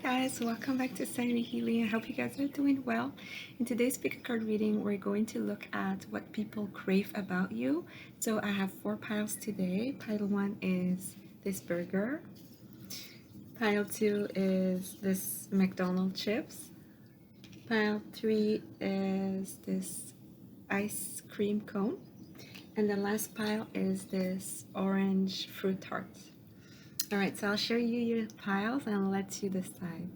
Guys, welcome back to Sanity Healing. I hope you guys are doing well. In today's pick a card reading, we're going to look at what people crave about you. So I have 4 piles today. Pile 1 is this burger. Pile 2 is this McDonald's chips. Pile 3 is this ice cream cone. And the last pile is this orange fruit tart. Alright, so I'll show you your piles and I'll let you decide.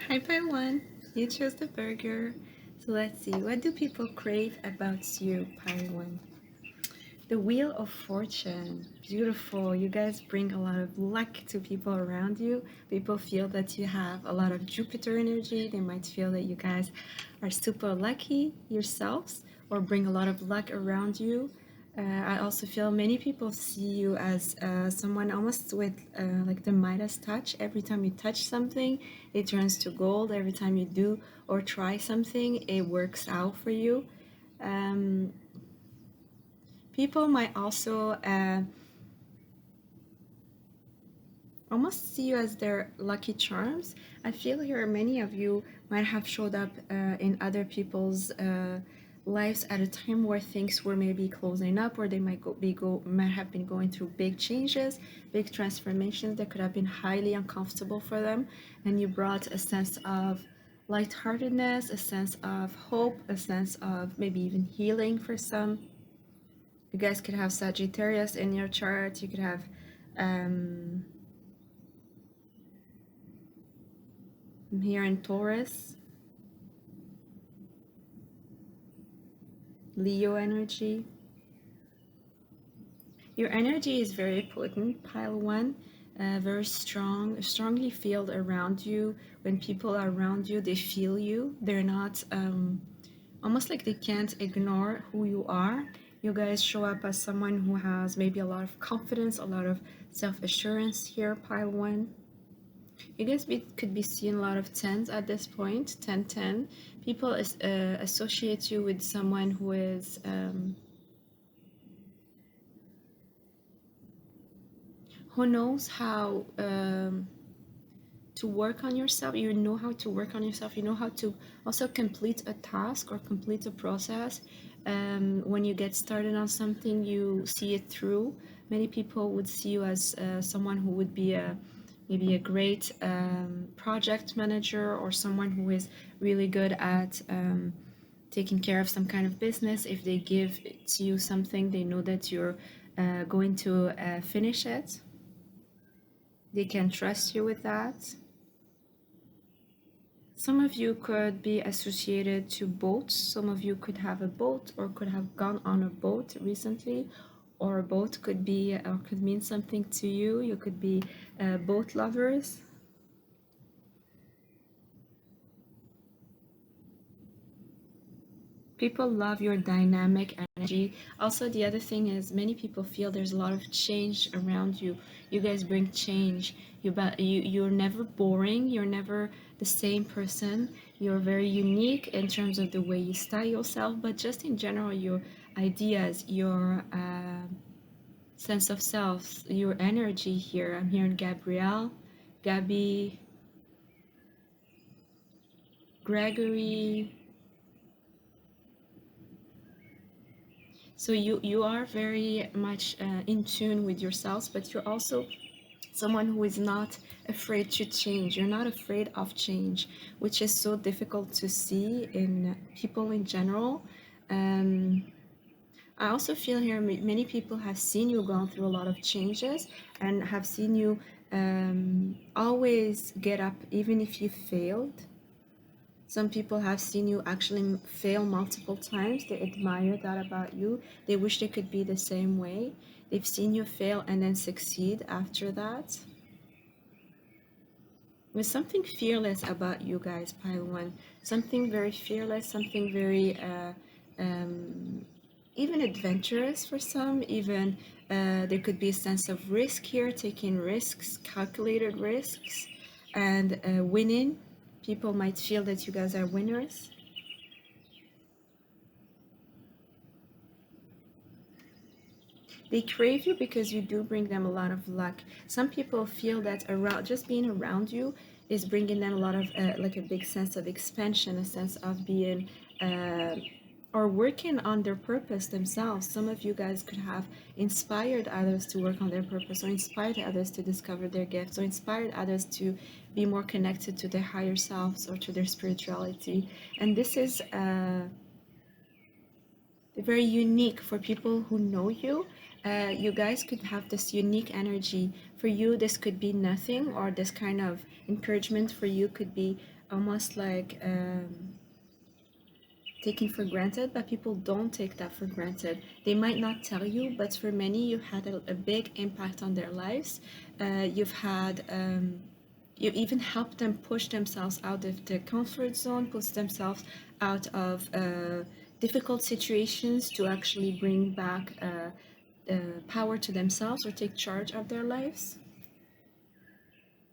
Hi, pile 1. You chose the burger. So let's see, what do people crave about you, pile 1? The Wheel of Fortune. Beautiful. You guys bring a lot of luck to people around you. People feel that you have a lot of Jupiter energy. They might feel that you guys are super lucky yourselves or bring a lot of luck around you. I also feel many people see you as someone almost with like the Midas touch. Every time you touch something, it turns to gold. Every time you do or try something, it works out for you. People might also almost see you as their lucky charms. I feel here many of you might have showed up in other people's lives at a time where things were maybe closing up, or they might have been going through big changes, big transformations that could have been highly uncomfortable for them, and you brought a sense of lightheartedness, a sense of hope, a sense of maybe even healing for some. You guys could have Sagittarius in your chart. You could have here in Taurus, Leo energy. Your energy is very potent, pile 1. Very strong, strongly felt around you. When people are around you, they feel you. They're not almost like they can't ignore who you are. You guys show up as someone who has maybe a lot of confidence, a lot of self-assurance here, pile 1. You guys could be seeing a lot of 10s at this point, 10, 10. People associate you with someone who is who knows how to work on yourself. You know how to work on yourself. You know how to also complete a task or complete a process. When you get started on something, you see it through. Many people would see you as someone who would be maybe a great project manager, or someone who is really good at taking care of some kind of business. If they give to you something, they know that you're going to finish it. They can trust you with that. Some of you could be associated to boats. Some of you could have a boat or could have gone on a boat recently, or a boat could be or could mean something to you. You could be boat lovers. People love your dynamic energy. Also, the other thing is many people feel there's a lot of change around you. You guys bring change. You're never boring. You're never the same person. You're very unique in terms of the way you style yourself, but just in general, your ideas, your sense of self, your energy here. I'm hearing Gabrielle, Gabby, Gregory. So you are very much in tune with yourselves, but you're also someone who is not afraid to change. You're not afraid of change, which is so difficult to see in people in general. I also feel here many people have seen you gone through a lot of changes and have seen you always get up even if you failed. Some people have seen you actually fail multiple times. They admire that about you. They wish they could be the same way. They've seen you fail and then succeed after that. There's something fearless about you guys, pile 1. Something very fearless, something very even adventurous for some. Even there could be a sense of risk here, taking risks, calculated risks, and winning. People might feel that you guys are winners. They crave you because you do bring them a lot of luck. Some people feel that around just being around you is bringing them a lot of like a big sense of expansion, a sense of being uh, or working on their purpose themselves. Some of you guys could have inspired others to work on their purpose, or inspired others to discover their gifts, or inspired others to be more connected to their higher selves or to their spirituality. And this is very unique for people who know you. You guys could have this unique energy. For you, this could be nothing, or this kind of encouragement for you could be almost like taken for granted, but people don't take that for granted. They might not tell you, but for many, you've had a big impact on their lives. You even helped them push themselves out of the comfort zone, push themselves out of difficult situations to actually bring back power to themselves or take charge of their lives.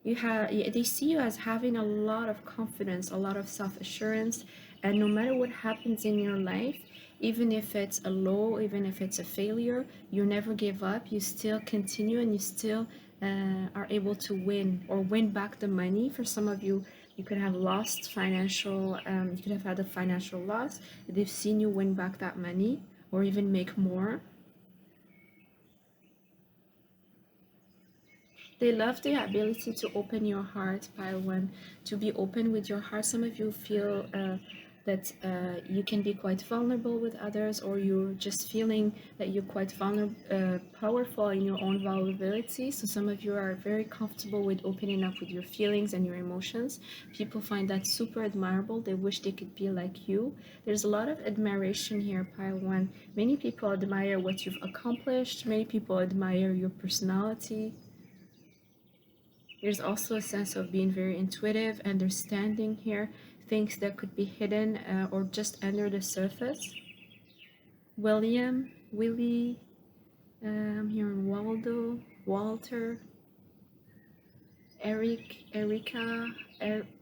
They see you as having a lot of confidence, a lot of self-assurance, and no matter what happens in your life, even if it's a low, even if it's a failure, you never give up. You still continue, and you still are able to win or win back the money. For some of you, you could have lost financial, you could have had a financial loss. They've seen you win back that money or even make more. They love the ability to open your heart, pile one, to be open with your heart. Some of you feel that you can be quite vulnerable with others, or you're just feeling that you're quite powerful in your own vulnerability. So some of you are very comfortable with opening up with your feelings and your emotions. People find that super admirable. They wish they could be like you. There's a lot of admiration here, pile one. Many people admire what you've accomplished. Many people admire your personality. There's also a sense of being very intuitive, understanding here, things that could be hidden or just under the surface. William, Willie, here Waldo, Walter, Eric, Erica,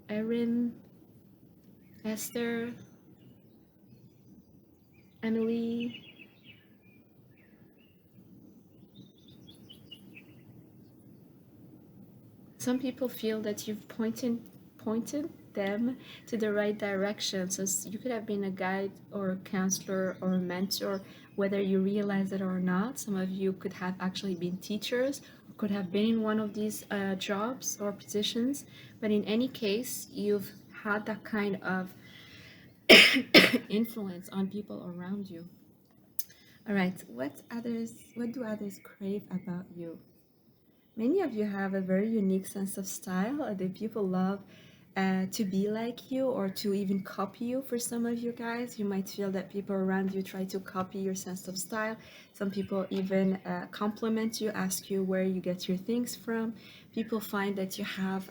Erin, Esther, Emily. Some people feel that you've pointed them to the right direction. So you could have been a guide or a counselor or a mentor, whether you realize it or not. Some of you could have actually been teachers, could have been in one of these jobs or positions. But in any case, you've had that kind of influence on people around you. All right, what do others crave about you? Many of you have a very unique sense of style. The people love to be like you or to even copy you. For some of you guys, you might feel that people around you try to copy your sense of style. Some people even compliment you, ask you where you get your things from. People find that you have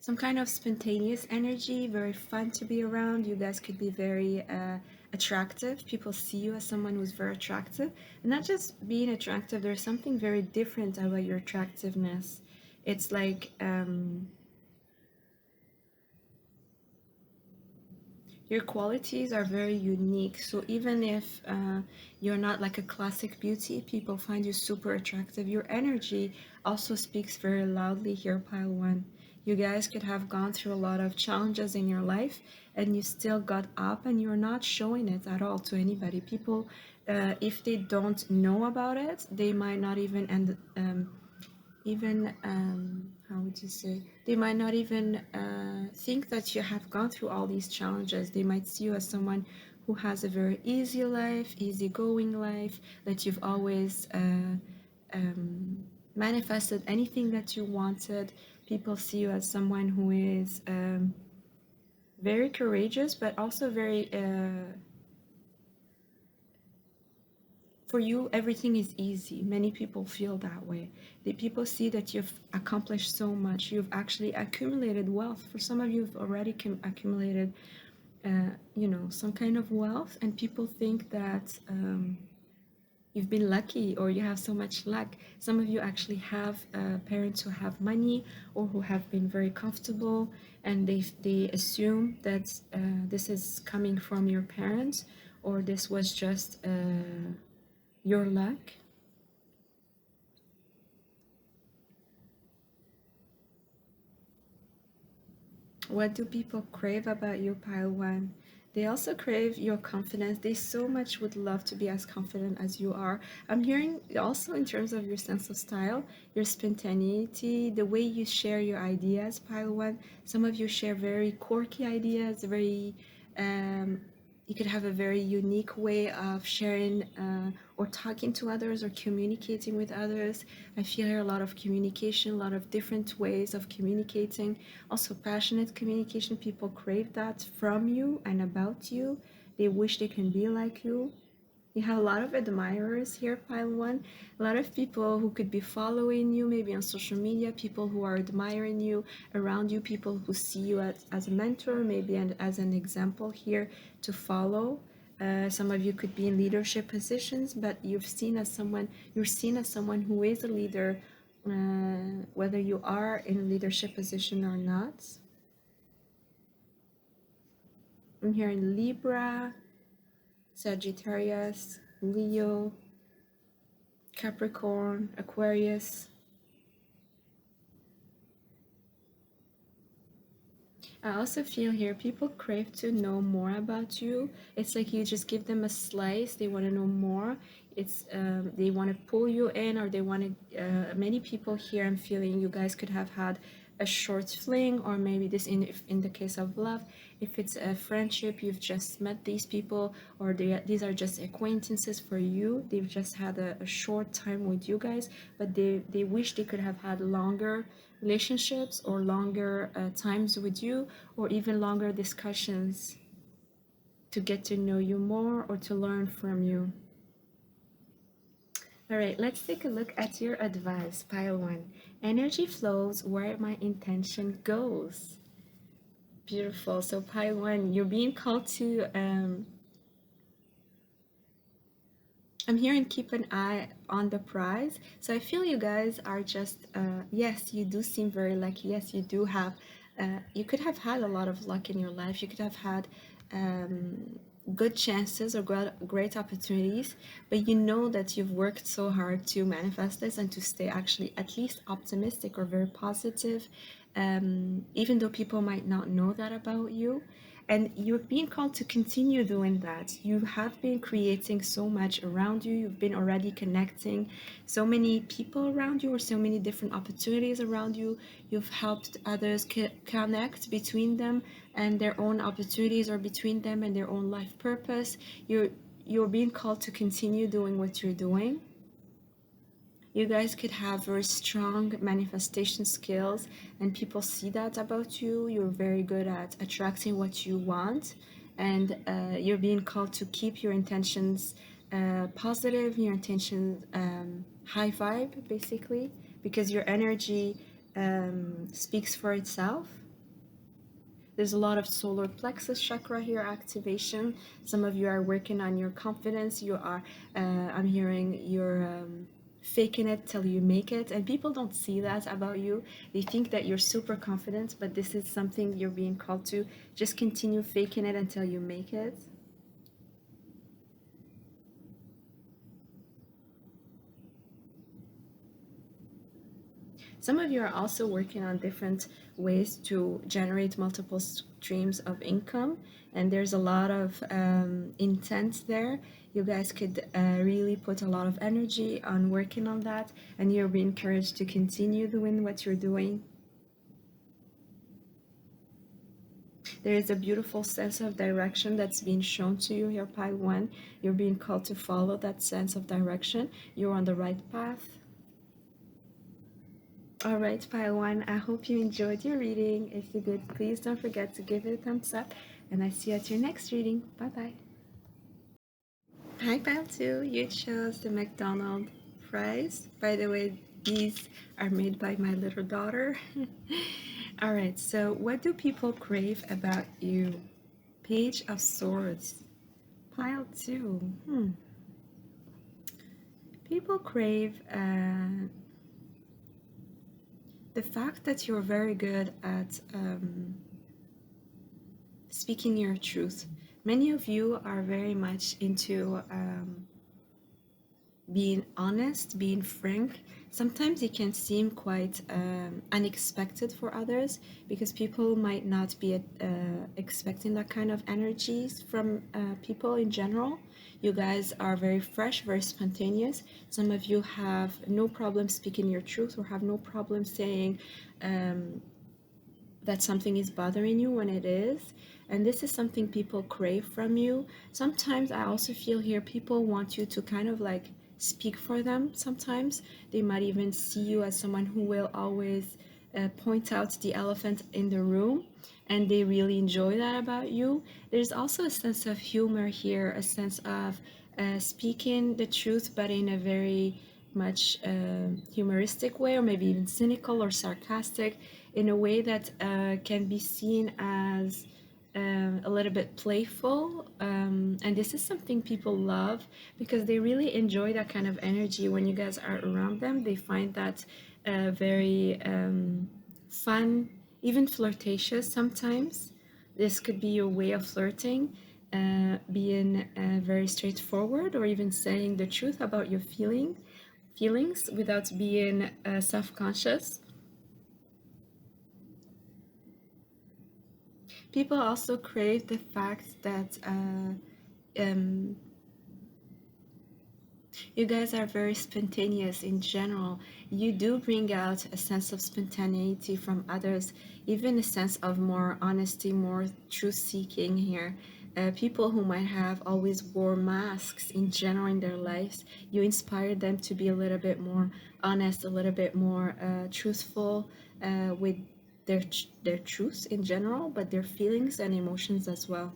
some kind of spontaneous energy, very fun to be around. You guys could be very attractive. People see you as someone who's very attractive. And not just being attractive, there's something very different about your attractiveness. It's like your qualities are very unique. So even if you're not like a classic beauty, people find you super attractive. Your energy also speaks very loudly here, pile one. You guys could have gone through a lot of challenges in your life and you still got up and you're not showing it at all to anybody. People, if they don't know about it, they might not even how would you say, they might not even think that you have gone through all these challenges. They might see you as someone who has a very easy life, easygoing life, that you've always manifested anything that you wanted. People see you as someone who is very courageous, but also very for you, everything is easy. Many people feel that way. The people see that you've accomplished so much. You've actually accumulated wealth. For some of you, have already accumulated, some kind of wealth, and people think that you've been lucky or you have so much luck. Some of you actually have parents who have money or who have been very comfortable, and they assume that this is coming from your parents or this was just your luck? What do people crave about you, pile one? They also crave your confidence. They so much would love to be as confident as you are. I'm hearing also in terms of your sense of style, your spontaneity, the way you share your ideas, pile one. Some of you share very quirky ideas, very um, you could have a very unique way of sharing or talking to others or communicating with others. I feel here a lot of communication, a lot of different ways of communicating. Also, passionate communication. People crave that from you and about you. They wish they can be like you. You have a lot of admirers here, pile one. A lot of people who could be following you, maybe on social media, people who are admiring you around you, people who see you as a mentor, maybe as an example here to follow. Some of you could be in leadership positions, but you're seen as someone who is a leader, whether you are in a leadership position or not. I'm here in Libra, Sagittarius, Leo, Capricorn, Aquarius. I also feel here people crave to know more about you. It's like you just give them a slice, they want to know more. It's they want to pull you in, or they want to. Many people here, I'm feeling you guys could have had a short fling, or maybe this in the case of love, if it's a friendship, you've just met these people, or these are just acquaintances for you. They've just had a short time with you guys, but they wish they could have had longer relationships or longer times with you, or even longer discussions to get to know you more or to learn from you. All right, let's take a look at your advice. Pile one. Energy flows where my intention goes. Beautiful. So pile one, you're being called to I'm here and keep an eye on the prize. So I feel you guys are just, yes, you do seem very lucky. Yes, you do have, you could have had a lot of luck in your life. You could have had good chances or great opportunities, but you know that you've worked so hard to manifest this and to stay actually at least optimistic or very positive, even though people might not know that about you. And you're being called to continue doing that. You have been creating so much around you. You've been already connecting so many people around you, or so many different opportunities around you. You've helped others connect between them and their own opportunities, or between them and their own life purpose. You're being called to continue doing what you're doing. You guys could have very strong manifestation skills, and people see that about you. You're very good at attracting what you want, and you're being called to keep your intentions positive, your intentions high vibe, basically, because your energy speaks for itself. There's a lot of solar plexus chakra here activation. Some of you are working on your confidence. You are, I'm hearing you're faking it till you make it. And people don't see that about you. They think that you're super confident, but this is something you're being called to. Just continue faking it until you make it. Some of you are also working on different ways to generate multiple streams of income, and there's a lot of intent there. You guys could really put a lot of energy on working on that, and you're being encouraged to continue doing what you're doing. There is a beautiful sense of direction that's being shown to you here, Pi 1. You're being called to follow that sense of direction. You're on the right path. All right, Pile One, I hope you enjoyed your reading. If you did, please don't forget to give it a thumbs up, and I see you at your next reading. Bye-bye. Hi, Pile 2. You chose the McDonald's fries. By the way, these are made by my little daughter. All right, so what do people crave about you? Page of Swords. Pile 2. People crave the fact that you're very good at speaking your truth, Many of you are very much into being honest, being frank. Sometimes it can seem quite unexpected for others because people might not be expecting that kind of energies from people in general. You guys are very fresh, very spontaneous. Some of you have no problem speaking your truth or have no problem saying um, that something is bothering you when it is. And this is something people crave from you. Sometimes I also feel here people want you to kind of like speak for them. Sometimes they might even see you as someone who will always point out the elephant in the room, and they really enjoy that about you. There's also a sense of humor here, a sense of speaking the truth, but in a very much humoristic way, or maybe even cynical or sarcastic, in a way that can be seen as a little bit playful. And this is something people love because they really enjoy that kind of energy when you guys are around them. They find that very fun, even flirtatious sometimes. This could be your way of flirting, being very straightforward, or even saying the truth about your feelings without being self-conscious. People also crave the fact that um, you guys are very spontaneous in general. You do bring out a sense of spontaneity from others, even a sense of more honesty, more truth seeking here. People who might have always wore masks in general in their lives, you inspire them to be a little bit more honest, a little bit more truthful with their truths in general, but their feelings and emotions as well.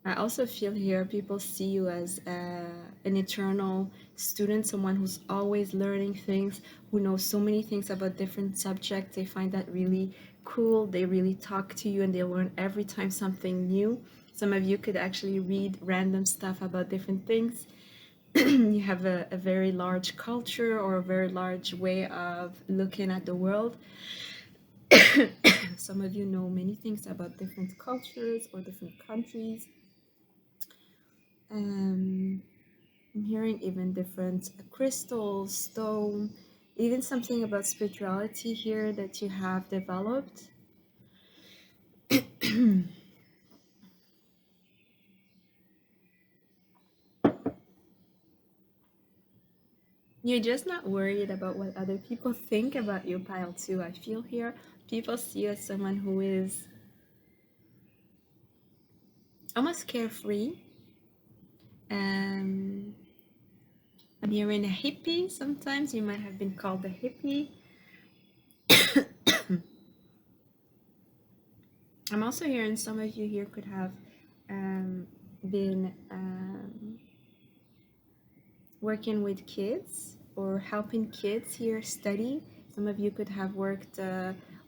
I also feel here people see you as an eternal student, someone who's always learning things, who knows so many things about different subjects. They find that really cool. They really talk to you and they learn every time something new. Some of you could actually read random stuff about different things. You have a very large culture or a very large way of looking at the world. Some of you know many things about different cultures or different countries. Um, I'm hearing even different crystals, stone, even something about spirituality here that you have developed. You're just not worried about what other people think about you, pile two. I feel here people see you as someone who is almost carefree. Um, I'm hearing a hippie sometimes. You might have been called a hippie. I'm also hearing some of you here could have been working with kids or helping kids here study. Some of you could have worked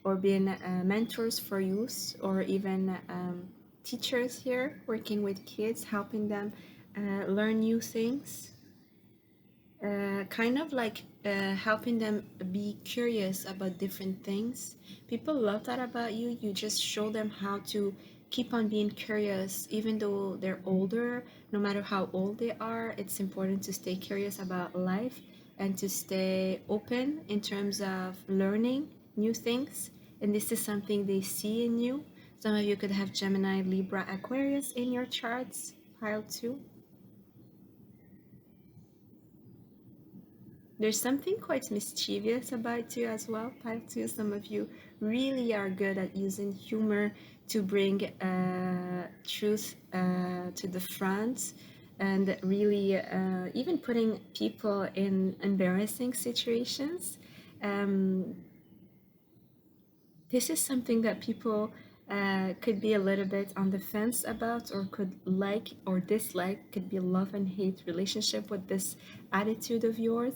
or been mentors for youth, or even teachers here working with kids, helping them learn new things. Kind of like helping them be curious about different things. People love that about you. You just show them how to keep on being curious, even though they're older. No matter how old they are, it's important to stay curious about life and to stay open in terms of learning new things. And this is something they see in you. Some of you could have Gemini, Libra, Aquarius in your charts, pile two. There's something quite mischievous about you as well, Pile 2. Some of you really are good at using humor to bring truth to the front, and really even putting people in embarrassing situations. Um, this is something that people could be a little bit on the fence about, or could like or dislike. Could be a love and hate relationship with this attitude of yours.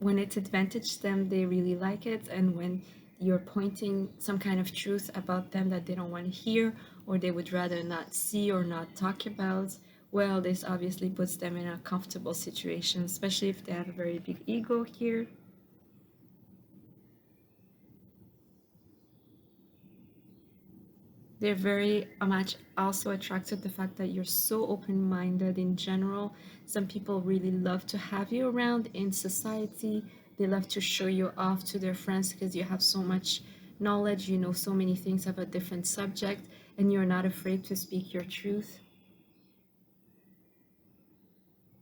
When it's advantage them, they really like it, and when you're pointing some kind of truth about them that they don't want to hear, or they would rather not see or not talk about, well, this obviously puts them in a comfortable situation, especially if they have a very big ego here. They're very much also attracted to the fact that you're so open-minded in general. Some people really love to have you around in society. They love to show you off to their friends because you have so much knowledge, you know so many things about different subjects, and you're not afraid to speak your truth.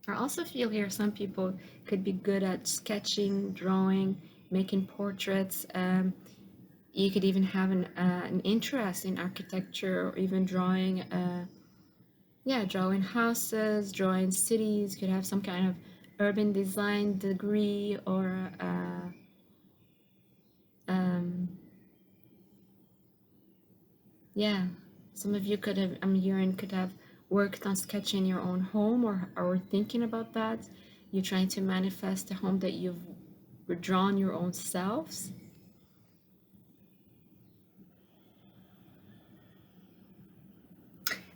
I also feel here some people could be good at sketching, drawing, making portraits. You could even have an interest in architecture or even drawing. Yeah, drawing houses, drawing cities. Could have some kind of urban design degree or um, yeah. Some of you could have, I'm hearing, could have worked on sketching your own home or thinking about that. You're trying to manifest a home that you've drawn your own selves.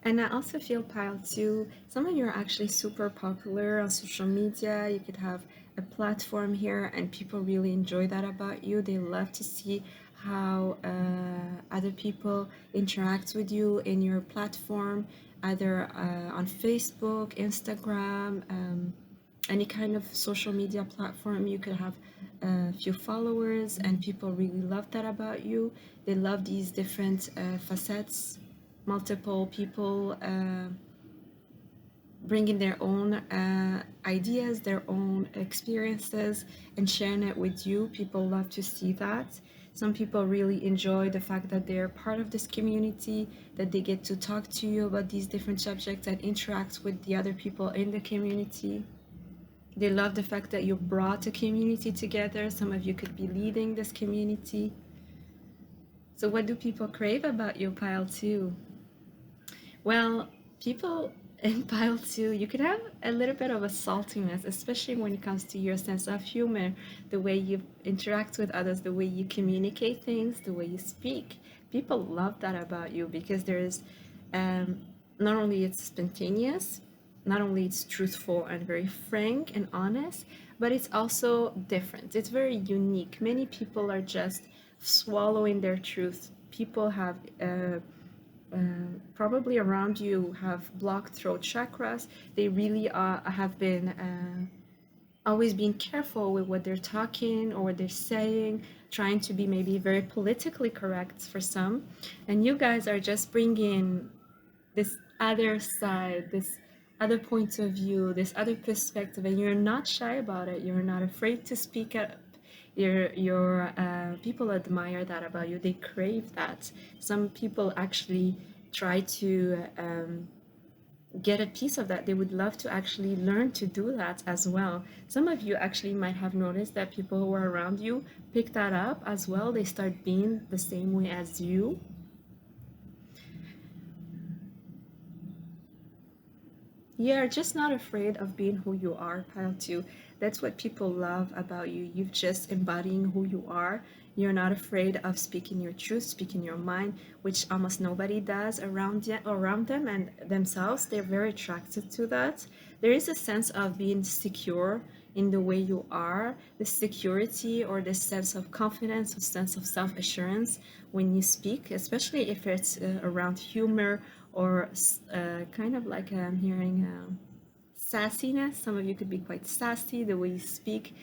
And I also feel, Pile, too, some of you are actually super popular on social media. You could have a platform here, and people really enjoy that about you. They love to see how other people interact with you in your platform, either on Facebook, Instagram, any kind of social media platform. You could have a few followers, and people really love that about you. They love these different facets, multiple people bringing their own ideas, their own experiences, and sharing it with you. People love to see that. Some people really enjoy the fact that they're part of this community, that they get to talk to you about these different subjects and interact with the other people in the community. They love the fact that you brought a community together. Some of you could be leading this community. So, what do people crave about you, Pile 2? Well, people in pile two, you could have a little bit of a saltiness, especially when it comes to your sense of humor, the way you interact with others, the way you communicate things, the way you speak. People love that about you because there's um, not only it's spontaneous, not only it's truthful and very frank and honest, but it's also different. It's very unique. Many people are just swallowing their truth. People have probably around you have blocked throat chakras. They really have been always being careful with what they're talking or what they're saying, trying to be maybe very politically correct for some. And you guys are just bringing this other side, this other point of view, this other perspective, and you're not shy about it. You're not afraid to speak up. Your people admire that about you. They crave that. Some people actually try to get a piece of that. They would love to actually learn to do that as well. Some of you actually might have noticed that people who are around you pick that up as well. They start being the same way as you. You're just not afraid of being who you are, Pile 2. That's what people love about you. You've just embodying who you are. You're not afraid of speaking your truth, speaking your mind, which almost nobody does around them and themselves. They're very attracted to that. There is a sense of being secure in the way you are, the security or the sense of confidence, a sense of self-assurance when you speak, especially if it's around humor or kind of like I'm hearing sassiness. Some of you could be quite sassy, the way you speak,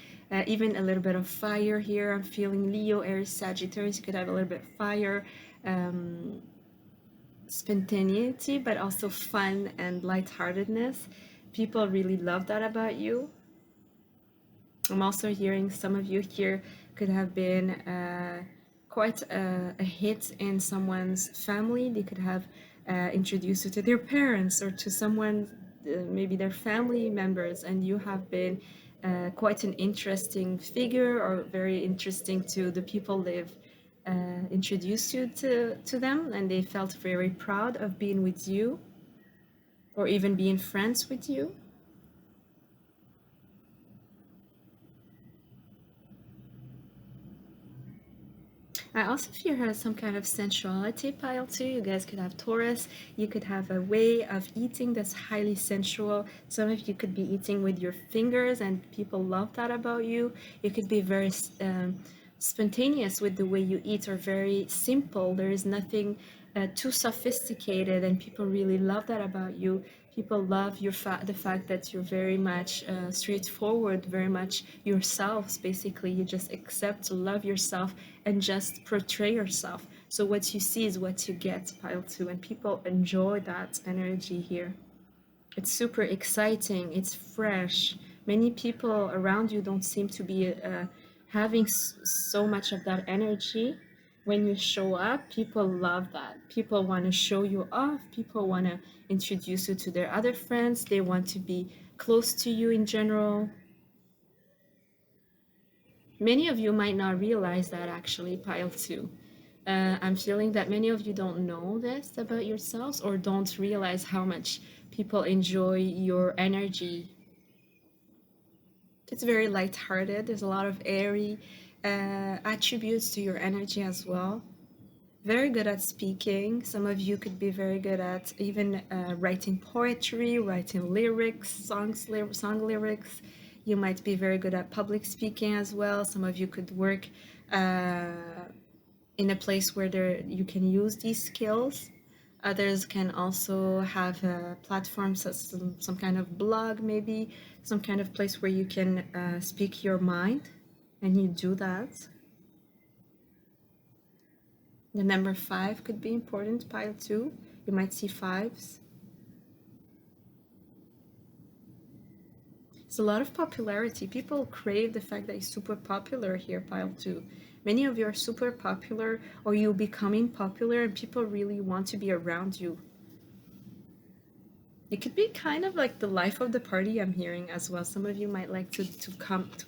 even a little bit of fire here. I'm feeling Leo, Aries, Sagittarius. You could have a little bit of fire, um, spontaneity, but also fun and lightheartedness. People really love that about you. I'm also hearing some of you here could have been quite a hit in someone's family. They could have introduced you to their parents or to someone, maybe their family members, and you have been quite an interesting figure or very interesting to the people they've introduced you to them, and they felt very proud of being with you or even being friends with you. I also feel here some kind of sensuality pile too. You guys could have Taurus. You could have a way of eating that's highly sensual. Some of you could be eating with your fingers, and people love that about you. You could be very spontaneous with the way you eat, or very simple. There is nothing too sophisticated, and people really love that about you. People love the fact that you're very much straightforward, very much yourselves. Basically, you just accept to love yourself and just portray yourself. So what you see is what you get, pile two, and people enjoy that energy here. It's super exciting, it's fresh. Many people around you don't seem to be having so much of that energy. When you show up, people love that. People want to show you off, people want to introduce you to their other friends, they want to be close to you in general. Many of you might not realize that actually, pile two. I'm feeling that many of you don't know this about yourselves or don't realize how much people enjoy your energy. It's very lighthearted. There's a lot of airy attributes to your energy as well. Very good at speaking. Some of you could be very good at even writing poetry, writing lyrics, song lyrics. You might be very good at public speaking as well. Some of you could work in a place where you can use these skills. Others can also have platforms, some kind of blog, maybe some kind of place where you can speak your mind, and you do that. The number 5 could be important, pile 2. You might see 5s. It's a lot of popularity. People crave the fact that it's super popular here, pile 2. Many of you are super popular, or you're becoming popular, and people really want to be around you. It could be kind of like the life of the party, I'm hearing as well. Some of you might like to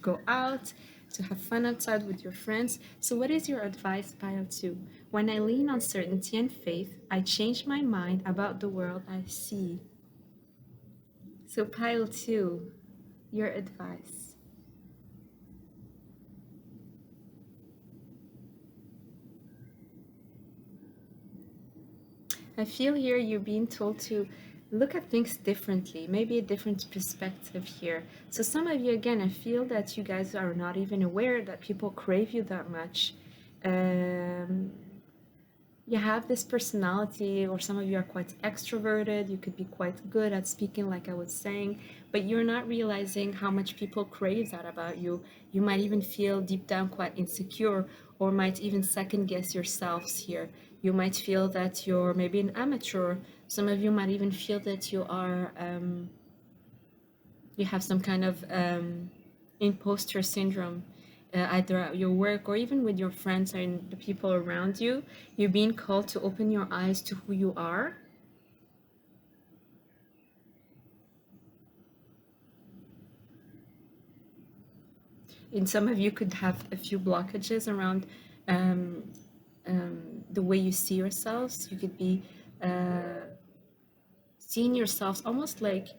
go out, to have fun outside with your friends. So what is your advice, pile 2? When I lean on certainty and faith, I change my mind about the world I see. So pile 2, your advice. I feel here you're being told to look at things differently, maybe a different perspective here. So some of you, again, I feel that you guys are not even aware that people crave you that much. You have this personality, or some of you are quite extroverted, you could be quite good at speaking like I was saying, but you're not realizing how much people crave that about you. You might even feel deep down quite insecure, or might even second guess yourselves here. You might feel that you're maybe an amateur. Some of you might even feel that you have some kind of imposter syndrome, either at your work or even with your friends and the people around you. You're being called to open your eyes to who you are. And some of you could have a few blockages around um, the way you see yourselves. You could be seeing yourselves almost like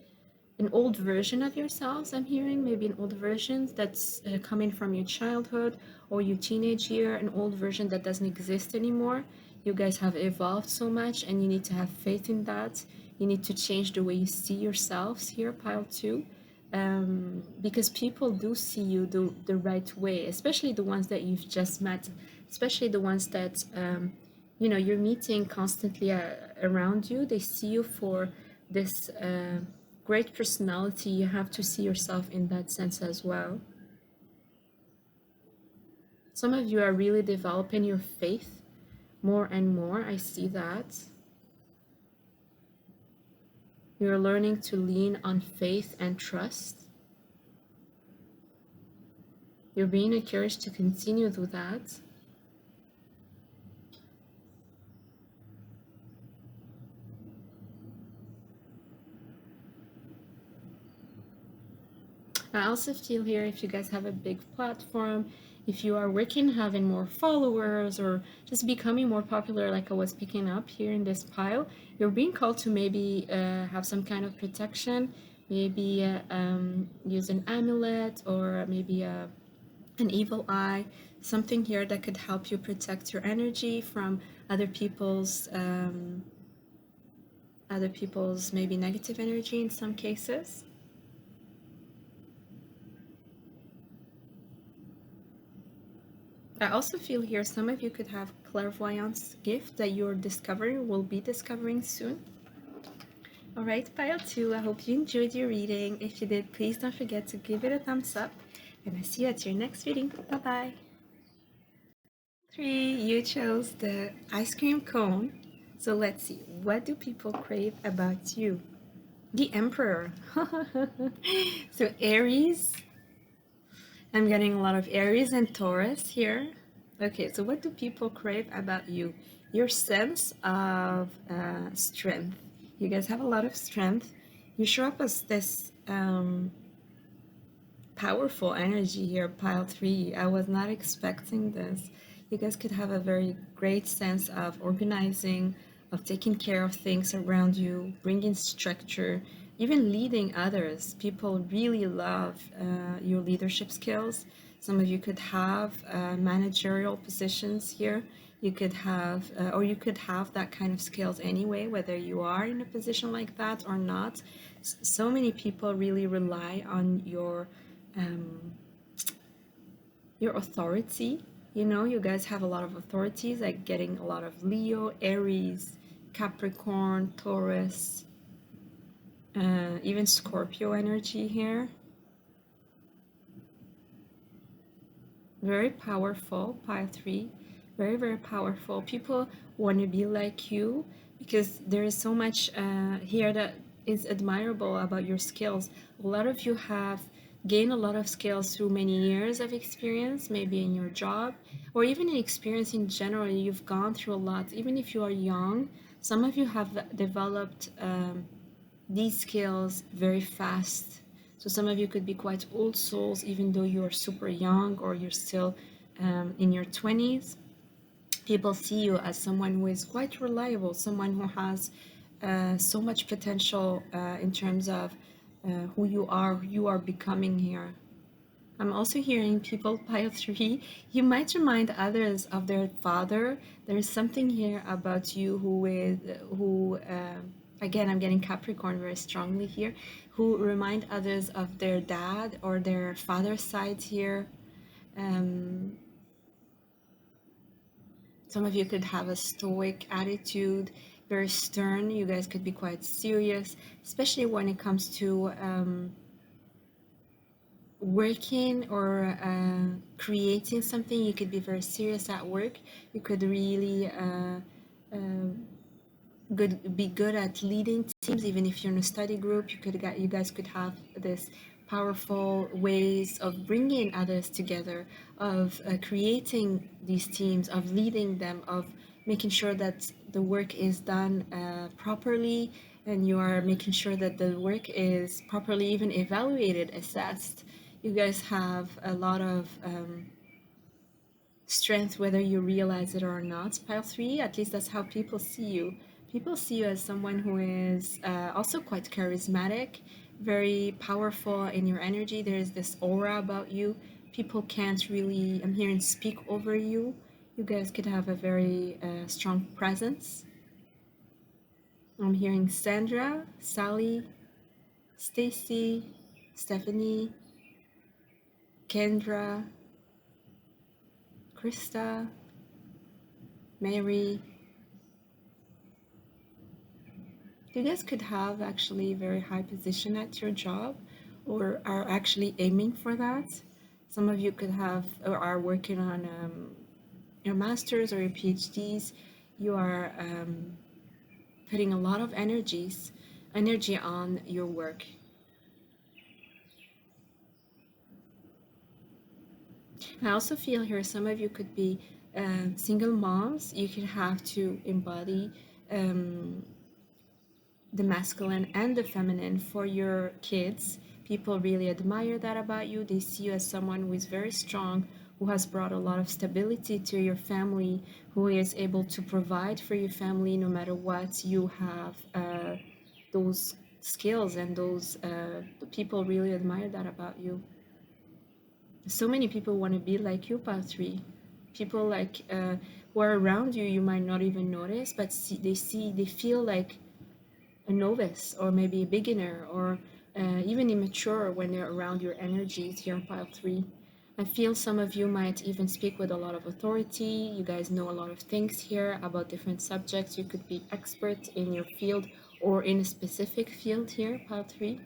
an old version of yourselves. I'm hearing maybe an old version that's coming from your childhood or your teenage year, an old version that doesn't exist anymore. You guys have evolved so much, and you need to have faith in that. You need to change the way you see yourselves here, pile 2, because people do see you the right way, especially the ones that you've just met, especially the ones that you're meeting constantly around you. They see you for this great personality. You have to see yourself in that sense as well. Some of you are really developing your faith more and more. I see that. You're learning to lean on faith and trust. You're being encouraged to continue to do that. I also feel here, if you guys have a big platform, if you are working having more followers or just becoming more popular, like I was picking up here in this pile, you're being called to maybe have some kind of protection, maybe use an amulet, or maybe an evil eye, something here that could help you protect your energy from other people's maybe negative energy in some cases. I also feel here some of you could have clairvoyance gift that you're discovering, will be discovering soon. All right, pile two, I hope you enjoyed your reading. If you did, please don't forget to give it a thumbs up, and I see you at your next reading. Bye-bye. Three, you chose the ice cream cone. So let's see, what do people crave about you? The Emperor. So Aries, I'm getting a lot of Aries and Taurus here. Okay, so what do people crave about you? Your sense of strength. You guys have a lot of strength. You show up as this powerful energy here, pile three. I was not expecting this. You guys could have a very great sense of organizing, of taking care of things around you, bringing structure, even leading others. People really love your leadership skills. Some of you could have managerial positions here. You could have, or you could have that kind of skills anyway, whether you are in a position like that or not. So many people really rely on um, your authority. You know, you guys have a lot of authorities, like getting a lot of Leo, Aries, Capricorn, Taurus, even Scorpio energy here. Very powerful, pile three. Very, very powerful. People want to be like you because there is so much here that is admirable about your skills. A lot of you have gained a lot of skills through many years of experience, maybe in your job, or even in experience in general. You've gone through a lot. Even if you are young, some of you have developed these skills very fast. So some of you could be quite old souls, even though you are super young or you're still in your 20s. People see you as someone who is quite reliable, someone who has so much potential in terms of who you are becoming here. I'm also hearing people pile three. You might remind others of their father. There's something here about you again, I'm getting Capricorn very strongly here, who remind others of their dad or their father's side here. Um, some of you could have a stoic attitude, very stern. You guys could be quite serious, especially when it comes to working or creating something. You could be very serious at work. You could really be good at leading teams. Even if you're in a study group, you guys could have this powerful ways of bringing others together, of creating these teams, of leading them, of making sure that the work is done properly, and you are making sure that the work is properly even evaluated, assessed. You guys have a lot of strength, whether you realize it or not. Pile three, at least that's how people see you. People see you as someone who is also quite charismatic, very powerful in your energy. There's this aura about you. People can't really, I'm hearing, speak over you. You guys could have a very strong presence. I'm hearing Sandra, Sally, Stacy, Stephanie, Kendra, Krista, Mary. You guys could have actually a very high position at your job or are actually aiming for that. Some of you could have or are working on your masters or your PhDs. You are putting a lot of energy on your work. I also feel here some of you could be single moms. You could have to embody the masculine and the feminine for your kids. People really admire that about you. They see you as someone who is very strong, who has brought a lot of stability to your family, who is able to provide for your family no matter what. You have those skills, and those people really admire that about you. So many people want to be like you, Patri. People like who are around you, you might not even notice, but they feel like a novice or maybe a beginner or even immature when they're around your energies here in pile three. I feel some of you might even speak with a lot of authority. You guys know a lot of things here about different subjects. You could be expert in your field or in a specific field here, pile 3.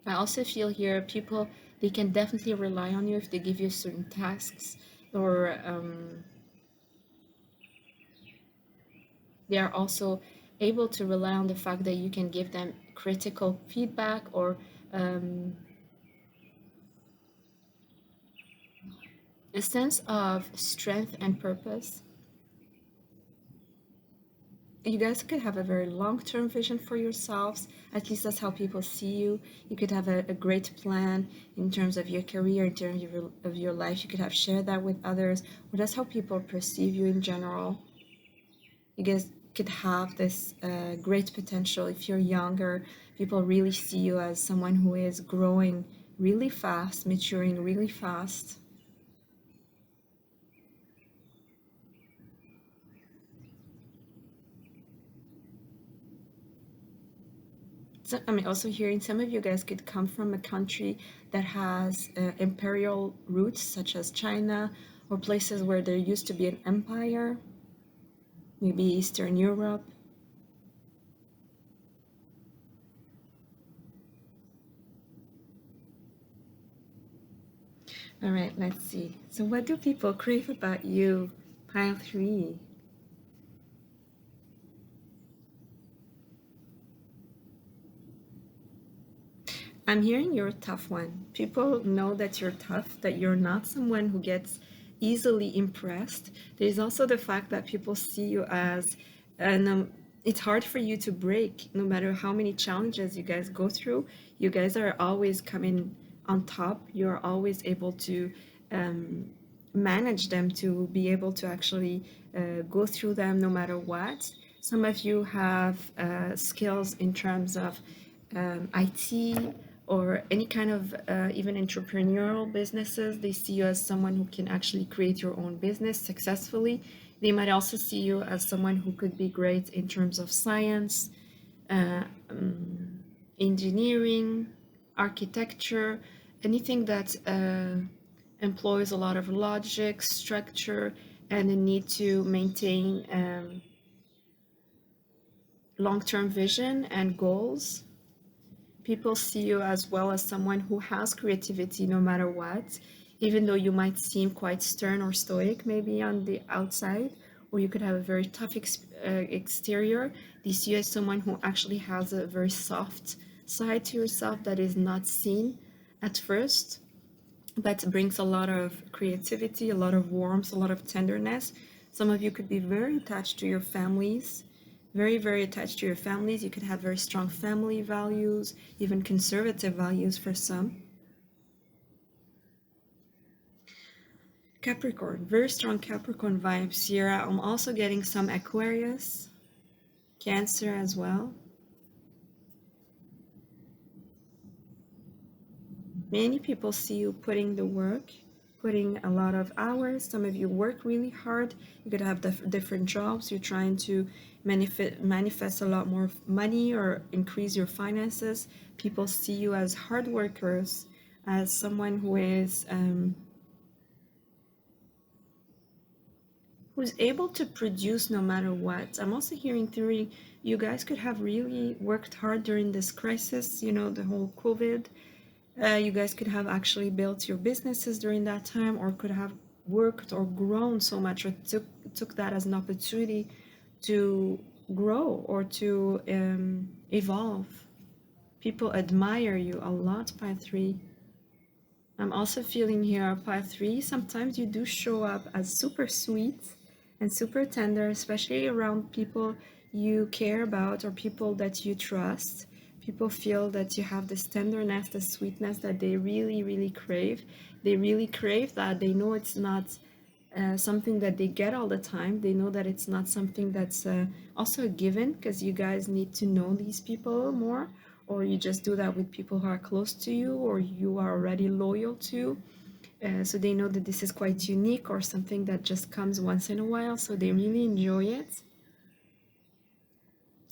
I also feel here people, they can definitely rely on you if they give you certain tasks, or they are also able to rely on the fact that you can give them critical feedback, or um, a sense of strength and purpose. You guys could have a very long-term vision for yourselves. At least that's how people see you. You could have a great plan in terms of your career, in terms of your life. You could have shared that with others. Or that's how people perceive you in general. You guys could have this great potential. If you're younger, people really see you as someone who is growing really fast, maturing really fast. So, I mean, also hearing some of you guys could come from a country that has imperial roots, such as China, or places where there used to be an empire, maybe Eastern Europe. All right, let's see. So, what do people crave about you? Pile 3. I'm hearing you're a tough one. People know that you're tough, that you're not someone who gets easily impressed. There's also the fact that people see you as, and it's hard for you to break no matter how many challenges you guys go through. You guys are always coming on top. You're always able to um, manage them, to be able to actually go through them no matter what. Some of you have skills in terms of IT or any kind of even entrepreneurial businesses. They see you as someone who can actually create your own business successfully. They might also see you as someone who could be great in terms of science, uh, um, engineering, architecture, anything that employs a lot of logic, structure, and the need to maintain long-term vision and goals. People see you as well as someone who has creativity no matter what, even though you might seem quite stern or stoic maybe on the outside, or you could have a very tough exterior. They see you as someone who actually has a very soft side to yourself that is not seen at first, but brings a lot of creativity, a lot of warmth, a lot of tenderness. Some of you could be very attached to your families, very, very attached to your families. You could have very strong family values, even conservative values for some. Capricorn, very strong Capricorn vibes here. I'm also getting some Aquarius, Cancer as well. Many people see you putting the work, putting a lot of hours. Some of you work really hard. You could have different jobs. You're trying to manifest a lot more money or increase your finances. People see you as hard workers, as someone who is who's able to produce no matter what. I'm also hearing theory you guys could have really worked hard during this crisis, you know, the whole COVID. You guys could have actually built your businesses during that time, or could have worked or grown so much, or took that as an opportunity to grow or to evolve. People admire you a lot, Pi 3. I'm also feeling here, Pi 3, sometimes you do show up as super sweet and super tender, especially around people you care about or people that you trust. People feel that you have this tenderness, this sweetness that they really, really crave. They really crave that. They know it's not something that they get all the time. They know that it's not something that's also a given, because you guys need to know these people more, or you just do that with people who are close to you or you are already loyal to. So they know that this is quite unique or something that just comes once in a while, so they really enjoy it.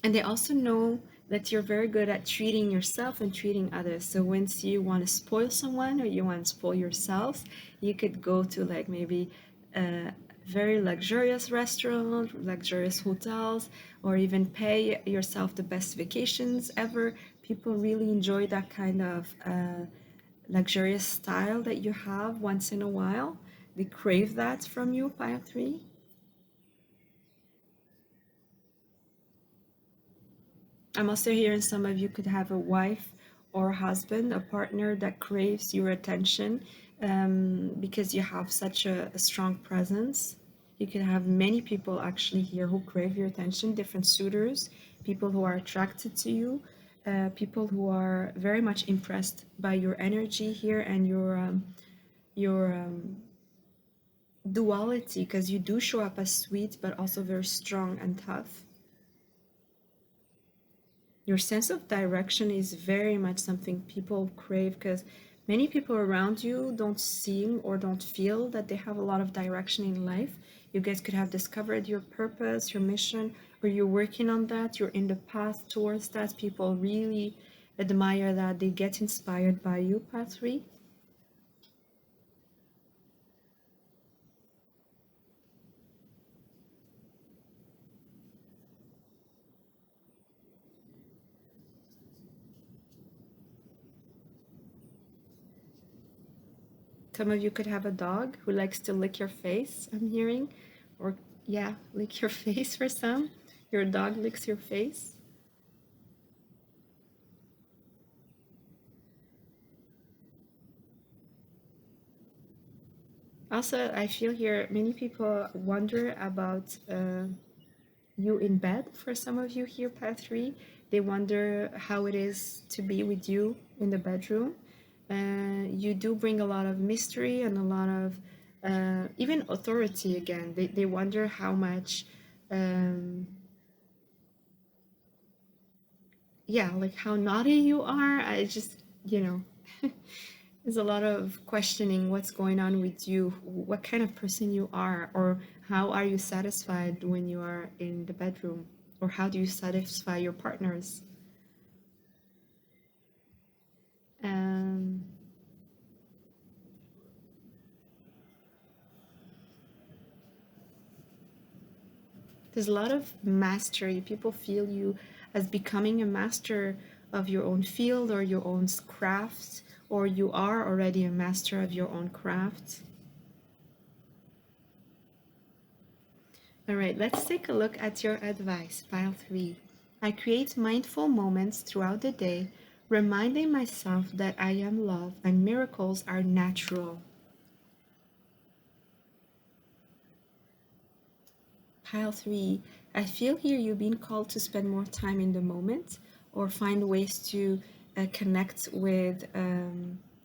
And they also know that you're very good at treating yourself and treating others. So once you want to spoil someone or you want to spoil yourself, you could go to like maybe a very luxurious restaurant, luxurious hotels, or even pay yourself the best vacations ever. People really enjoy that kind of luxurious style that you have once in a while. They crave that from you, pile three. I'm also hearing some of you could have a wife or husband, a partner that craves your attention because you have such a strong presence. You can have many people actually here who crave your attention, different suitors, people who are attracted to you, people who are very much impressed by your energy here and your duality, because you do show up as sweet but also very strong and tough. Your sense of direction is very much something people crave because many people around you don't seem or don't feel that they have a lot of direction in life. You guys could have discovered your purpose, your mission, or you're working on that, you're in the path towards that. People really admire that, they get inspired by you, path three. Some of you could have a dog who likes to lick your face, I'm hearing, or yeah, lick your face for some. Your dog licks your face. Also, I feel here many people wonder about you in bed. For some of you here, part three, they wonder how it is to be with you in the bedroom. You do bring a lot of mystery and a lot of even authority again. They wonder how much, um, yeah, like how naughty you are. I just, you know. There's a lot of questioning what's going on with you, what kind of person you are, or how are you satisfied when you are in the bedroom, or how do you satisfy your partners? Um, there's a lot of mastery. People feel you as becoming a master of your own field or your own craft, or you are already a master of your own craft. All right, let's take a look at your advice, file 3. I create mindful moments throughout the day, reminding myself that I am love and miracles are natural. Pile 3. I feel here you being called to spend more time in the moment or find ways to connect with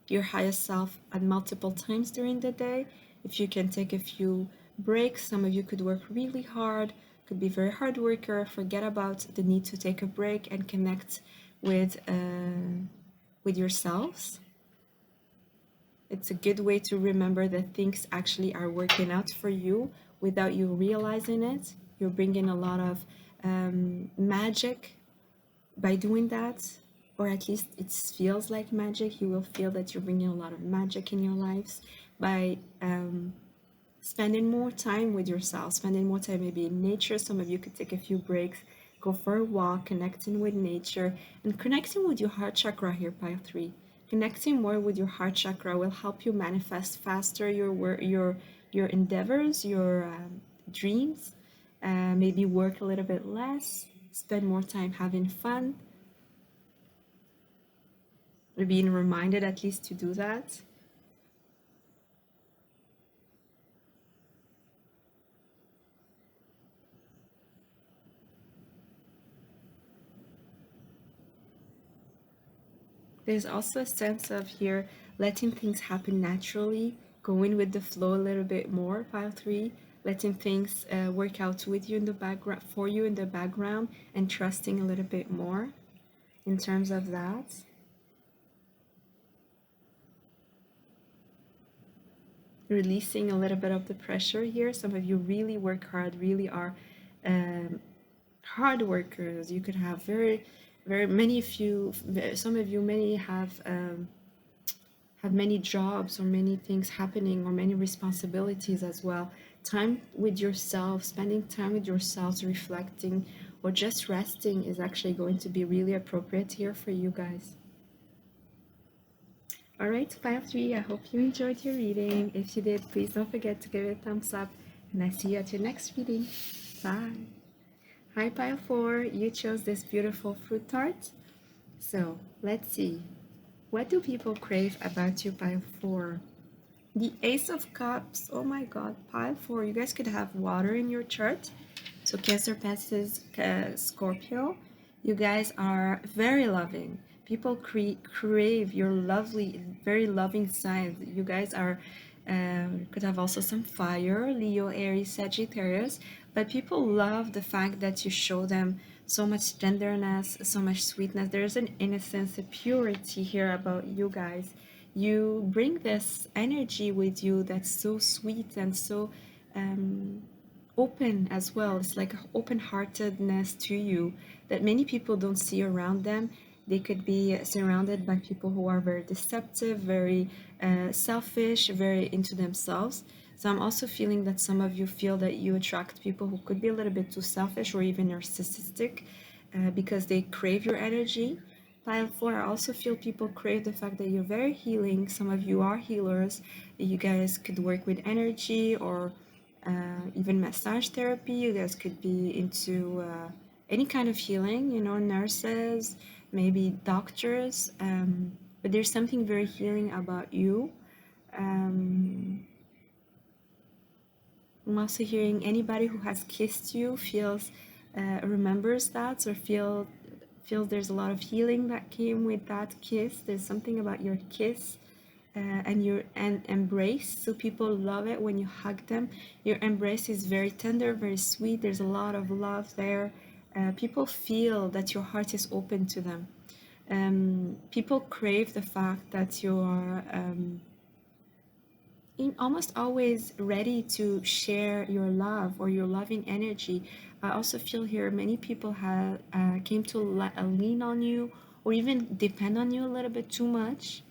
your highest self at multiple times during the day. If you can take a few breaks, some of you could work really hard, could be very hard worker, forget about the need to take a break and connect with yourselves. It's a good way to remember that things actually are working out for you without you realizing it. You're bringing a lot of magic by doing that, or at least it feels like magic. You will feel that you're bringing a lot of magic in your lives by spending more time with yourself, spending more time maybe in nature. Some of you could take a few breaks, go for a walk, connecting with nature, and connecting with your heart chakra here, pile 3. Connecting more with your heart chakra will help you manifest faster your work, your endeavors, your dreams. Maybe work a little bit less, spend more time having fun, or being reminded at least to do that. There's also a sense of here letting things happen naturally, going with the flow a little bit more, pile 3, letting things work out with you in the background, for you in the background, and trusting a little bit more in terms of that. Releasing a little bit of the pressure here. Some of you really work hard, really are hard workers. You could have very very many of you, some of you, many have many jobs or many things happening or many responsibilities as well. Time with yourself, spending time with yourselves, reflecting, or just resting is actually going to be really appropriate here for you guys. All right, pile three, I hope you enjoyed your reading. If you did, please don't forget to give it a thumbs up, and I see you at your next reading. Bye. Hi, pile four, you chose this beautiful fruit tart. So let's see. What do people crave about you, pile four? The Ace of Cups. Oh my God, pile four. You guys could have water in your chart. So Cancer, Pisces, Scorpio. You guys are very loving. People crave your lovely, very loving side. You guys are could have also some fire, Leo, Aries, Sagittarius. But people love the fact that you show them so much tenderness, so much sweetness. There's an innocence, a purity here about you guys. You bring this energy with you that's so sweet and so open as well. It's like open-heartedness to you that many people don't see around them. They could be surrounded by people who are very deceptive, very selfish, very into themselves. So I'm also feeling that some of you feel that you attract people who could be a little bit too selfish or even narcissistic because they crave your energy. Pile 4, I also feel people crave the fact that you're very healing. Some of you are healers. You guys could work with energy or even massage therapy. You guys could be into any kind of healing, nurses, maybe doctors. But there's something very healing about you. Um, I'm also hearing anybody who has kissed you remembers that or feels there's a lot of healing that came with that kiss. There's something about your kiss and your embrace. So people love it when you hug them. Your embrace is very tender, very sweet. There's a lot of love there. People feel that your heart is open to them. People crave the fact that you are almost always ready to share your love or your loving energy. I also feel here many people have came to lean on you or even depend on you a little bit too much.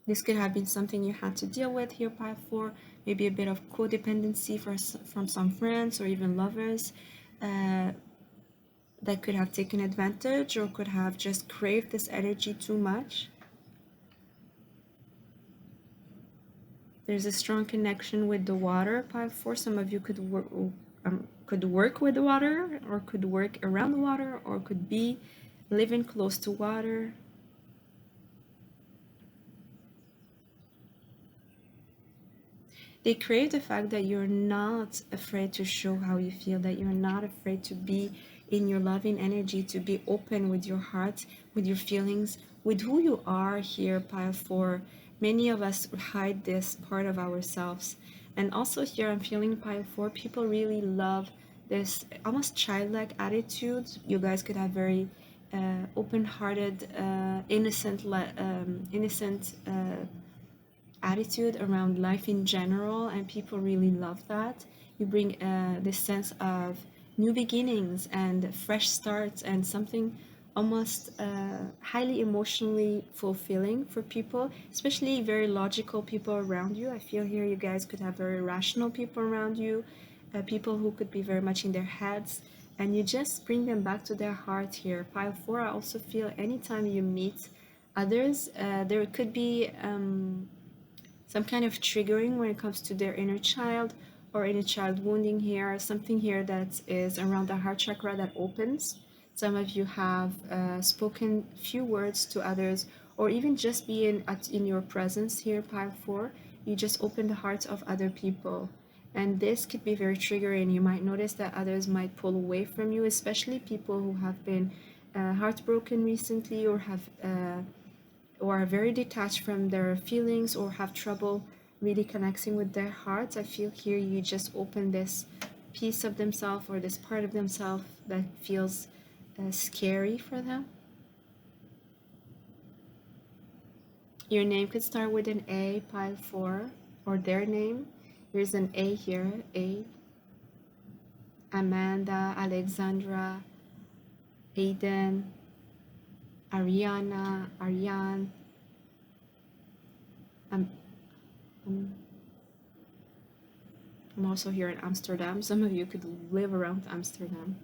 This could have been something you had to deal with here, pile 4, maybe a bit of codependency from some friends or even lovers that could have taken advantage or could have just craved this energy too much. There's a strong connection with the water, pile 4. Some of you could work with the water or could work around the water or could be living close to water. They crave the fact that you're not afraid to show how you feel, that you're not afraid to be in your loving energy, to be open with your heart, with your feelings, with who you are here, pile 4. Many of us hide this part of ourselves. And also here I'm feeling pile 4, people really love this almost childlike attitude. You guys could have very open-hearted, innocent attitude around life in general, and people really love that. You bring this sense of new beginnings and fresh starts and something almost highly emotionally fulfilling for people, especially very logical people around you. I feel here you guys could have very rational people around you, people who could be very much in their heads, and you just bring them back to their heart here. Pile 4, I also feel anytime you meet others, there could be some kind of triggering when it comes to their inner child or inner child wounding here, something here that is around the heart chakra that opens. Some of you have spoken few words to others, or even just being in your presence here, pile 4, you just open the hearts of other people. And this could be very triggering. You might notice that others might pull away from you, especially people who have been heartbroken recently or are very detached from their feelings or have trouble really connecting with their hearts. I feel here you just open this piece of themselves or this part of themselves that feels scary for them. Your name could start with an A, pile 4, or their name. There's an A here, A. Amanda, Alexandra, Aiden, Ariana, Ariane. I'm, I'm, I'm also here in Amsterdam. Some of you could live around Amsterdam.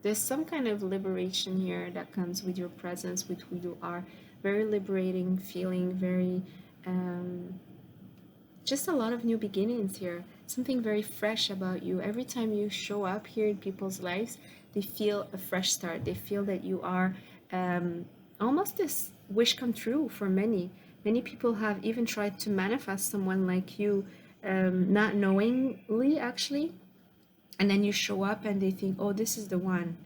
There's some kind of liberation here that comes with your presence, with who you are. Very liberating feeling, very um, just a lot of new beginnings here. Something very fresh about you. Every time you show up here in people's lives, they feel a fresh start. They feel that you are almost this wish come true for many. Many people have even tried to manifest someone like you, not knowingly actually, and then you show up and they think, oh, this is the one.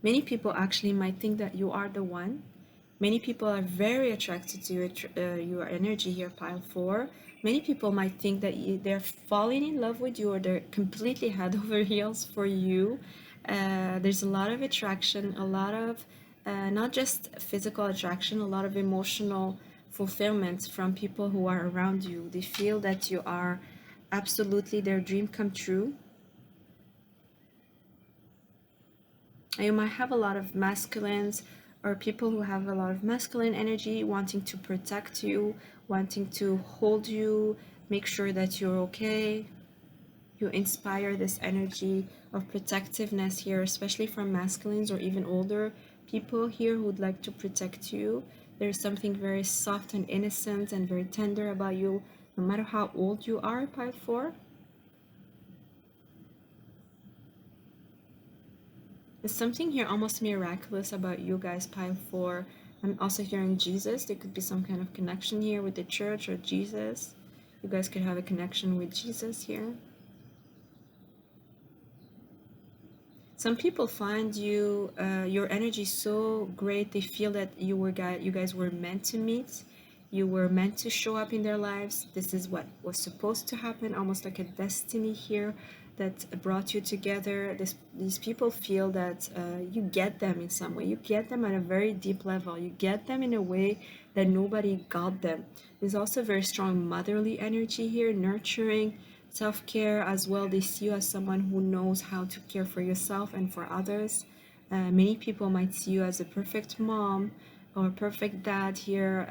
Many people actually might think that you are the one. Many people are very attracted to your energy here, pile four. Many people might think that they're falling in love with you or they're completely head over heels for you. There's a lot of attraction, a lot of not just physical attraction, a lot of emotional fulfillment from people who are around you. They feel that you are absolutely their dream come true. You might have a lot of masculines or people who have a lot of masculine energy wanting to protect you, wanting to hold you, make sure that you're okay. You inspire this energy of protectiveness here, especially from masculines or even older people here who would like to protect you. There's something very soft and innocent and very tender about you, no matter how old you are, part four. There's something here almost miraculous about you guys, pile four. I'm also hearing Jesus. There could be some kind of connection here with the church or Jesus. You guys could have a connection with Jesus here. Some people find your energy so great. They feel that you guys were meant to meet. You were meant to show up in their lives. This is what was supposed to happen, almost like a destiny here that brought you together. These people feel that you get them in some way. You get them at a very deep level. You get them in a way that nobody got them. There's also very strong motherly energy here, nurturing, self-care as well. They see you as someone who knows how to care for yourself and for others. Many people might see you as a perfect mom or perfect dad here,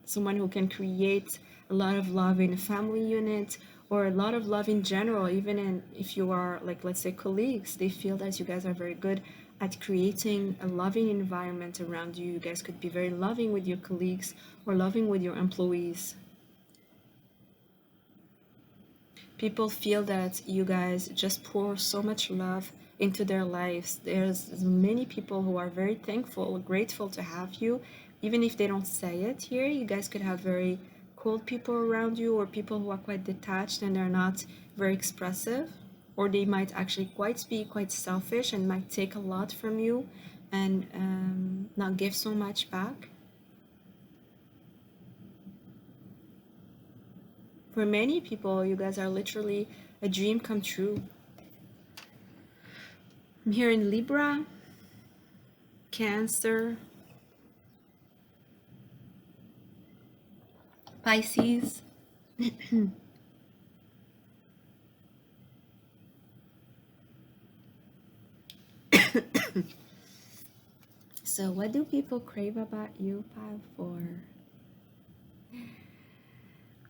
someone who can create a lot of love in a family unit or a lot of love in general. Even if you are, like, let's say colleagues, they feel that you guys are very good at creating a loving environment around you. You guys could be very loving with your colleagues or loving with your employees. People feel that you guys just pour so much love into their lives. There's many people who are very thankful, grateful to have you, even if they don't say it here. You guys could have very cold people around you or people who are quite detached and they're not very expressive, or they might actually be quite selfish and might take a lot from you and not give so much back. For many people, you guys are literally a dream come true. I'm here in Libra, Cancer, Pisces. So what do people crave about you, pile four?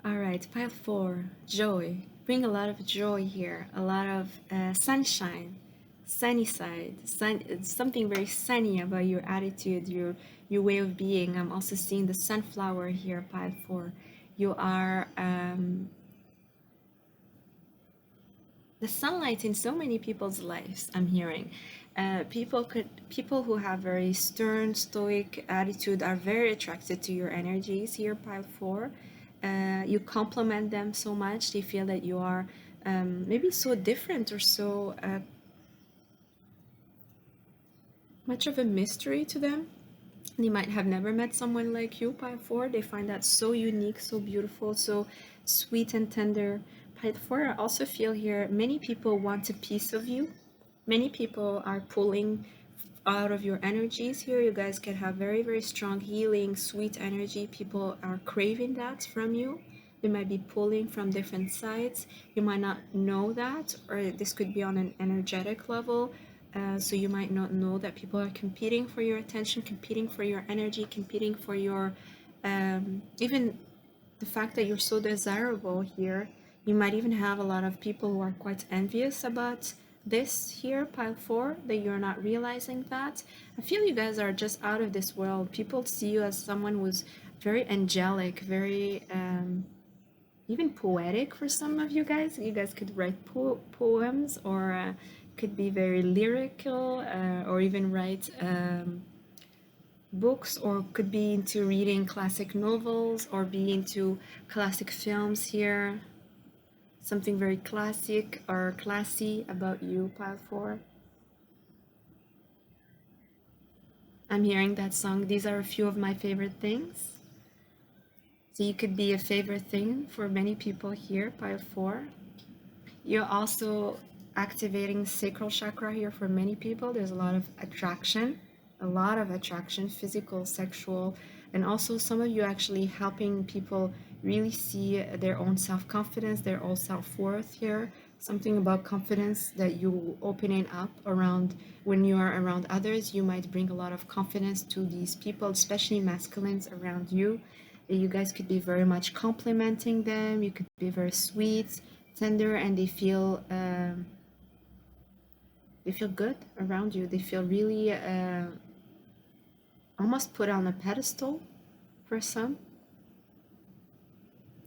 All right, pile four, joy. Bring a lot of joy here, a lot of sunshine, sunny side, something very sunny about your attitude, your way of being. I'm also seeing the sunflower here, pile four. You are the sunlight in so many people's lives. I'm hearing people who have very stern stoic attitude are very attracted to your energies here, pile four. You compliment them so much, they feel that you are maybe so different or so much of a mystery to them. They might have never met someone like you, pile four. They find that so unique, so beautiful, so sweet and tender. Pile four, I also feel here many people want a piece of you. Many people are pulling out of your energies here. You guys can have very, very strong healing, sweet energy. People are craving that from you. You might be pulling from different sides. You might not know that, or this could be on an energetic level. So you might not know that people are competing for your attention, competing for your energy, competing for your even the fact that you're so desirable here. You might even have a lot of people who are quite envious about this here, pile four, that you're not realizing that. I feel you guys are just out of this world. People see you as someone who's very angelic, very even poetic for some of you guys. You guys could write poems or could be very lyrical or even write books or could be into reading classic novels or be into classic films here. Something very classic or classy about you, pile four. I'm hearing that song. These are a few of my favorite things. So you could be a favorite thing for many people here, pile four. You're also activating sacral chakra here for many people. There's a lot of attraction, physical, sexual, and also some of you actually helping people really see their own self-confidence, their own self-worth here. Something about confidence that you opening up around when you are around others. You might bring a lot of confidence to these people, especially masculines around you. You guys could be very much complimenting them. You could be very sweet, tender, and they feel good around you. They feel really almost put on a pedestal for some.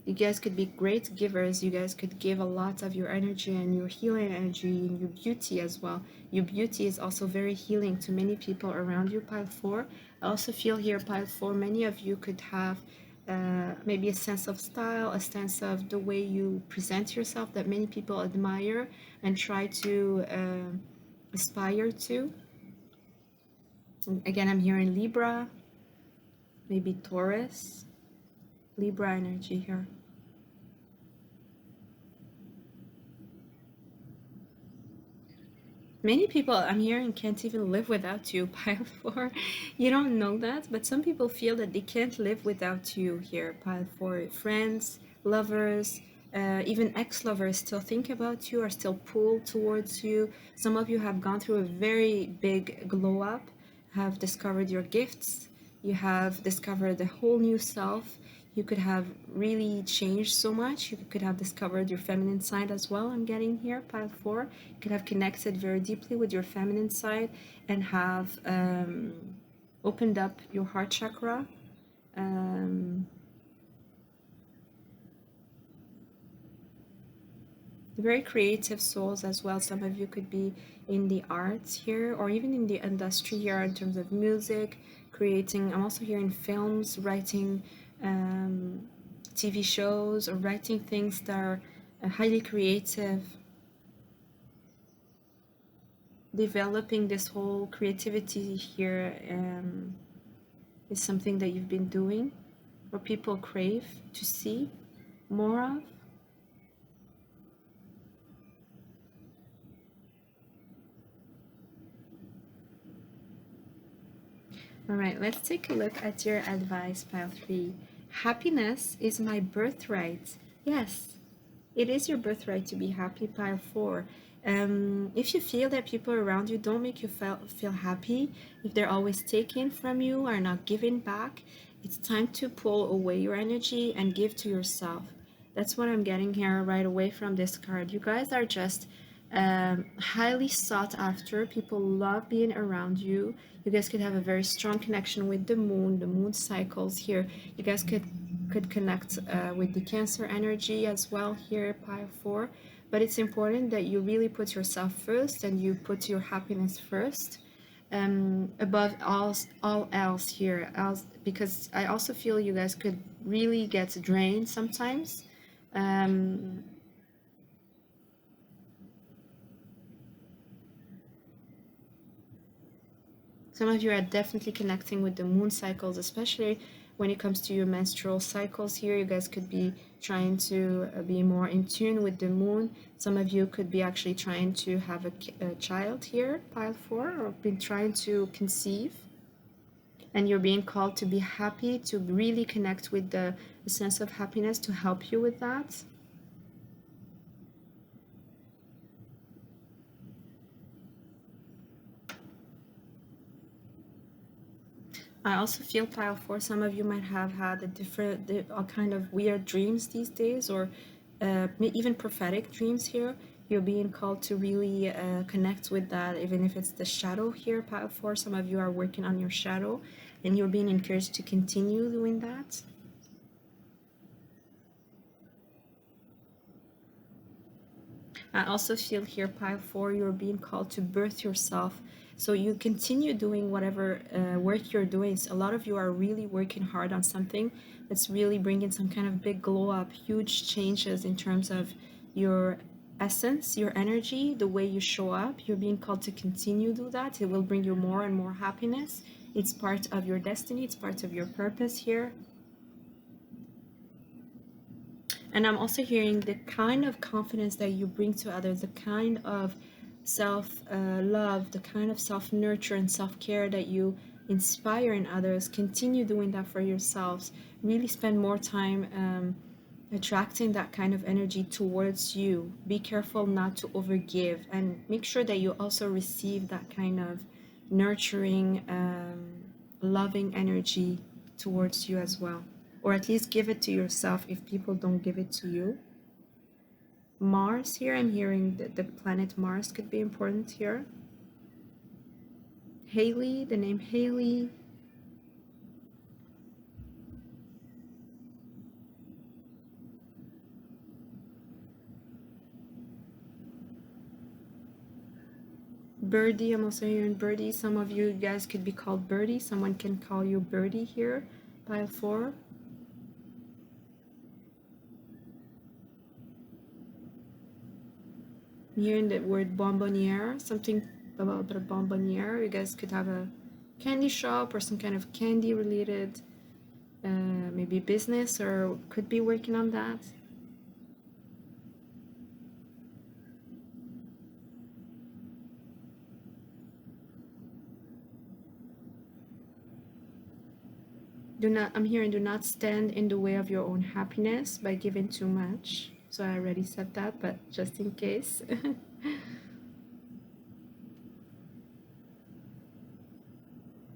You guys could be great givers. You guys could give a lot of your energy and your healing energy and your beauty as well. Your beauty is also very healing to many people around you, pile four. I also feel here, pile four, many of you could have maybe a sense of style, a sense of the way you present yourself that many people admire and try to aspire to. And again, I'm hearing Libra, maybe Taurus, Libra energy here. Many people I'm hearing can't even live without you, pile four. You don't know that, but some people feel that they can't live without you here, pile four. Friends, lovers, even ex-lovers still think about you, are still pulled towards you. Some of you have gone through a very big glow up, have discovered your gifts, you have discovered a whole new self. You could have really changed so much. You could have discovered your feminine side as well. I'm getting here, pile four. You could have connected very deeply with your feminine side and have opened up your heart chakra. Um, very creative souls as well. Some of you could be in the arts here or even in the industry here in terms of music, creating. I'm also here in films, writing TV shows or writing things that are highly creative. Developing this whole creativity here is something that you've been doing or people crave to see more of. All right, let's take a look at your advice, pile three. Happiness is my birthright. Yes, it is your birthright to be happy, pile four. If you feel that people around you don't make you feel happy, if they're always taking from you, are not giving back, it's time to pull away your energy and give to yourself. That's what I'm getting here right away from this card. You guys are just highly sought after. People love being around you. You guys could have a very strong connection with the moon cycles here. You guys could connect with the Cancer energy as well here, pile four. But it's important that you really put yourself first and you put your happiness first above all else here. Because I also feel you guys could really get drained sometimes. Um, Some of you are definitely connecting with the moon cycles, especially when it comes to your menstrual cycles here. You guys could be trying to be more in tune with the moon. Some of you could be actually trying to have a child here, pile four, or been trying to conceive. And you're being called to be happy, to really connect with the a sense of happiness to help you with that. I also feel pile 4, some of you might have had all kind of weird dreams these days, or even prophetic dreams here. You're being called to really connect with that, even if it's the shadow here, pile 4. Some of you are working on your shadow, and you're being encouraged to continue doing that. I also feel here, pile 4, you're being called to birth yourself. So you continue doing whatever work you're doing. So a lot of you are really working hard on something that's really bringing some kind of big glow up, huge changes in terms of your essence, your energy, the way you show up. You're being called to continue do that. It will bring you more and more happiness. It's part of your destiny. It's part of your purpose here. And I'm also hearing the kind of confidence that you bring to others, the kind of self love, the kind of self nurture and self care that you inspire in others. Continue doing that for yourselves. Really spend more time attracting that kind of energy towards you. Be careful not to overgive, and make sure that you also receive that kind of nurturing, loving energy towards you as well, or at least give it to yourself if people don't give it to you. Mars here, I'm hearing that the planet Mars could be important here. Haley, the name Haley. Birdie, I'm also hearing Birdie. Some of you guys could be called Birdie. Someone can call you Birdie here. Pile 4. I'm hearing the word bonbonniere, something about the bonbonniere. You guys could have a candy shop or some kind of candy related maybe business, or could be working on that. I'm hearing do not stand in the way of your own happiness by giving too much. So I already said that, but just in case.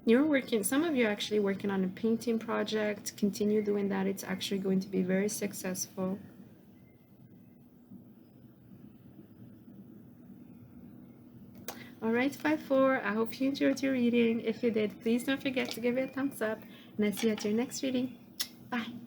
You're working, some of you are actually working on a painting project. Continue doing that. It's actually going to be very successful. All right, 5-4. I hope you enjoyed your reading. If you did, please don't forget to give it a thumbs up. And I'll see you at your next reading. Bye.